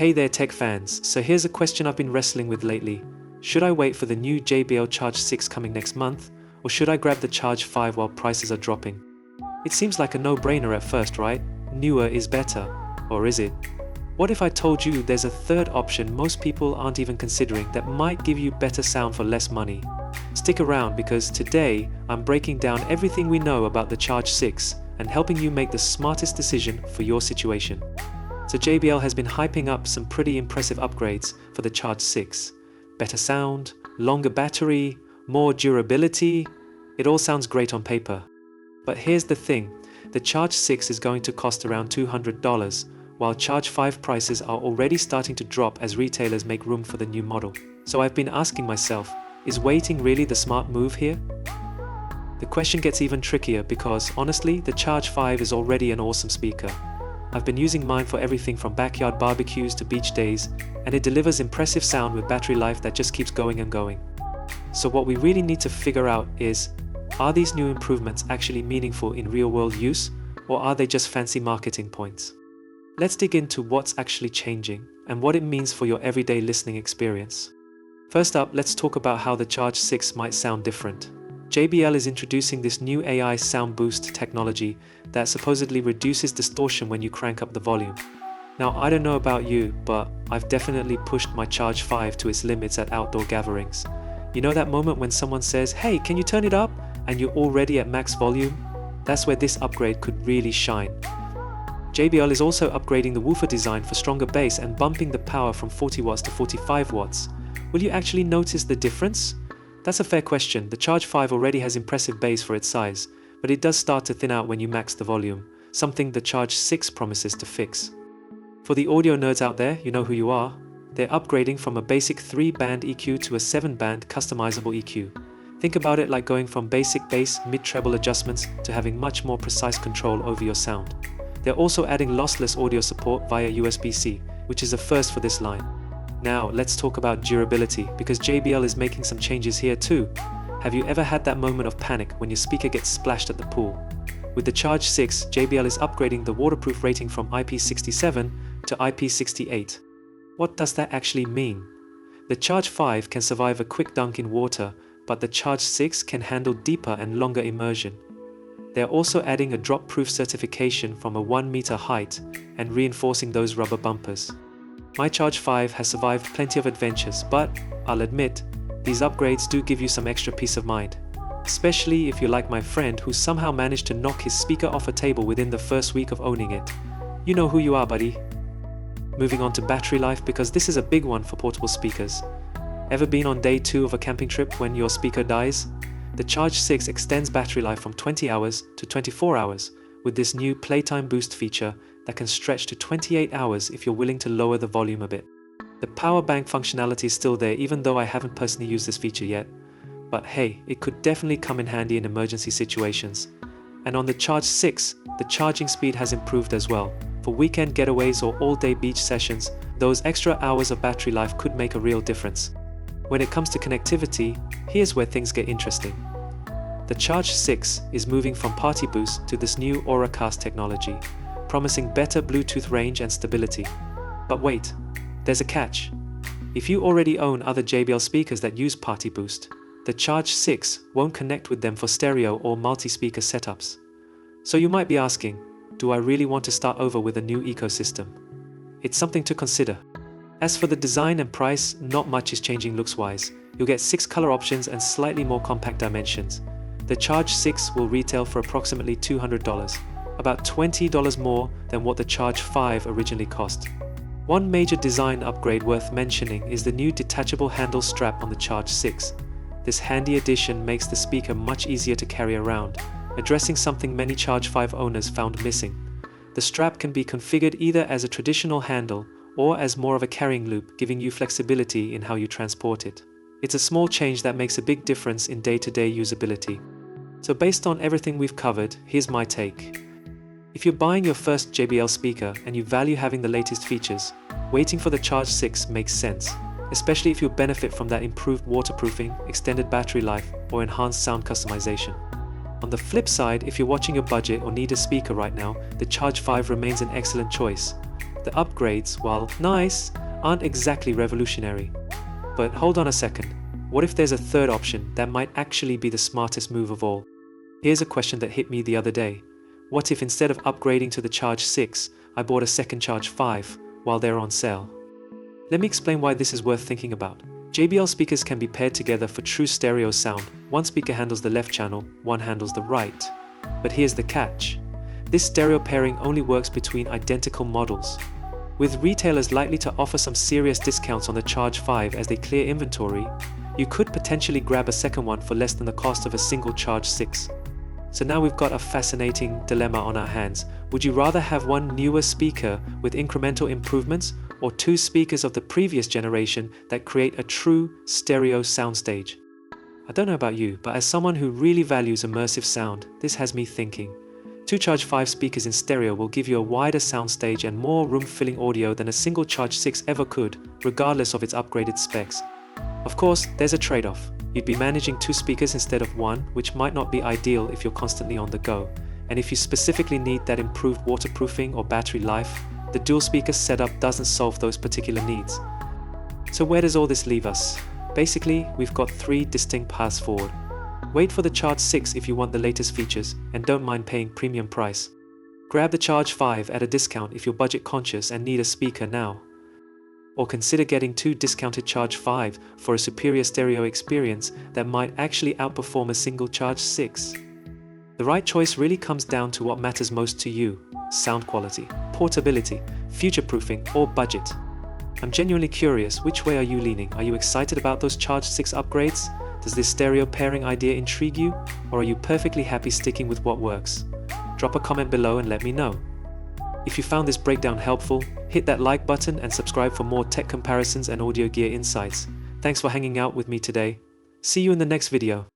Hey there tech fans, so here's a question I've been wrestling with lately. Should I wait for the new JBL Charge 6 coming next month, or should I grab the Charge 5 while prices are dropping? It seems like a no-brainer at first, right? Newer is better. Or is it? What if I told you there's a third option most people aren't even considering that might give you better sound for less money? Stick around because today I'm breaking down everything we know about the Charge 6 and helping you make the smartest decision for your situation. So JBL has been hyping up some pretty impressive upgrades for the Charge 6. Better sound, longer battery, more durability. It all sounds great on paper. But here's the thing, the Charge 6 is going to cost around $200, while Charge 5 prices are already starting to drop as retailers make room for the new model. So I've been asking myself, is waiting really the smart move here? The question gets even trickier because, honestly, the Charge 5 is already an awesome speaker. I've been using mine for everything from backyard barbecues to beach days, and it delivers impressive sound with battery life that just keeps going and going. So what we really need to figure out is, are these new improvements actually meaningful in real-world use, or are they just fancy marketing points? Let's dig into what's actually changing and what it means for your everyday listening experience. First up, let's talk about how the Charge 6 might sound different. JBL is introducing this new AI sound boost technology that supposedly reduces distortion when you crank up the volume. Now, I don't know about you, but I've definitely pushed my Charge 5 to its limits at outdoor gatherings. You know that moment when someone says, "Hey, can you turn it up?" and you're already at max volume? That's where this upgrade could really shine. JBL is also upgrading the woofer design for stronger bass and bumping the power from 40 watts to 45 watts. Will you actually notice the difference? That's a fair question. The Charge 5 already has impressive bass for its size, but it does start to thin out when you max the volume, something the Charge 6 promises to fix. For the audio nerds out there, you know who you are. They're upgrading from a basic 3-band EQ to a 7-band customizable EQ. Think about it like going from basic bass, mid-treble adjustments to having much more precise control over your sound. They're also adding lossless audio support via USB-C, which is a first for this line. Now, let's talk about durability, because JBL is making some changes here too. Have you ever had that moment of panic when your speaker gets splashed at the pool? With the Charge 6, JBL is upgrading the waterproof rating from IP67 to IP68. What does that actually mean? The Charge 5 can survive a quick dunk in water, but the Charge 6 can handle deeper and longer immersion. They're also adding a drop-proof certification from a 1-meter height and reinforcing those rubber bumpers. My Charge 5 has survived plenty of adventures, but I'll admit, these upgrades do give you some extra peace of mind. Especially if you're like my friend who somehow managed to knock his speaker off a table within the first week of owning it. You know who you are, buddy. Moving on to battery life, because this is a big one for portable speakers. Ever been on day 2 of a camping trip when your speaker dies? The Charge 6 extends battery life from 20 hours to 24 hours with this new Playtime Boost feature that can stretch to 28 hours if you're willing to lower the volume a bit. The power bank functionality is still there, even though I haven't personally used this feature yet. But hey, it could definitely come in handy in emergency situations. And on the Charge 6, the charging speed has improved as well. For weekend getaways or all-day beach sessions, those extra hours of battery life could make a real difference. When it comes to connectivity, here's where things get interesting. The Charge 6 is moving from Party Boost to this new Auracast technology, promising better Bluetooth range and stability. But wait, there's a catch. If you already own other JBL speakers that use Party Boost, the Charge 6 won't connect with them for stereo or multi-speaker setups. So you might be asking, do I really want to start over with a new ecosystem? It's something to consider. As for the design and price, not much is changing looks-wise. You'll get 6 color options and slightly more compact dimensions. The Charge 6 will retail for approximately $200, about $20 more than what the Charge 5 originally cost. One major design upgrade worth mentioning is the new detachable handle strap on the Charge 6. This handy addition makes the speaker much easier to carry around, addressing something many Charge 5 owners found missing. The strap can be configured either as a traditional handle or as more of a carrying loop, giving you flexibility in how you transport it. It's a small change that makes a big difference in day-to-day usability. So based on everything we've covered, here's my take. If you're buying your first JBL speaker and you value having the latest features, waiting for the Charge 6 makes sense, especially if you'll benefit from that improved waterproofing, extended battery life, or enhanced sound customization. On the flip side, if you're watching your budget or need a speaker right now, the Charge 5 remains an excellent choice. The upgrades, while nice, aren't exactly revolutionary. But hold on a second. What if there's a third option that might actually be the smartest move of all? Here's a question that hit me the other day. What if instead of upgrading to the Charge 6, I bought a second Charge 5 while they're on sale? Let me explain why this is worth thinking about. JBL speakers can be paired together for true stereo sound. One speaker handles the left channel, one handles the right. But here's the catch. This stereo pairing only works between identical models. With retailers likely to offer some serious discounts on the Charge 5 as they clear inventory, you could potentially grab a second one for less than the cost of a single Charge 6. So now we've got a fascinating dilemma on our hands. Would you rather have one newer speaker with incremental improvements, or two speakers of the previous generation that create a true stereo soundstage? I don't know about you, but as someone who really values immersive sound, this has me thinking. Two Charge 5 speakers in stereo will give you a wider soundstage and more room-filling audio than a single Charge 6 ever could, regardless of its upgraded specs. Of course, there's a trade-off. You'd be managing two speakers instead of one, which might not be ideal if you're constantly on the go. And if you specifically need that improved waterproofing or battery life, the dual speaker setup doesn't solve those particular needs. So where does all this leave us? Basically, we've got three distinct paths forward. Wait for the Charge 6 if you want the latest features and don't mind paying premium price. Grab the Charge 5 at a discount if you're budget conscious and need a speaker now. Or consider getting two discounted Charge 5 for a superior stereo experience that might actually outperform a single Charge 6. The right choice really comes down to what matters most to you: sound quality, portability, future-proofing, or budget. I'm genuinely curious, which way are you leaning? Are you excited about those Charge 6 upgrades? Does this stereo pairing idea intrigue you? Or are you perfectly happy sticking with what works? Drop a comment below and let me know. If you found this breakdown helpful, hit that like button and subscribe for more tech comparisons and audio gear insights. Thanks for hanging out with me today. See you in the next video.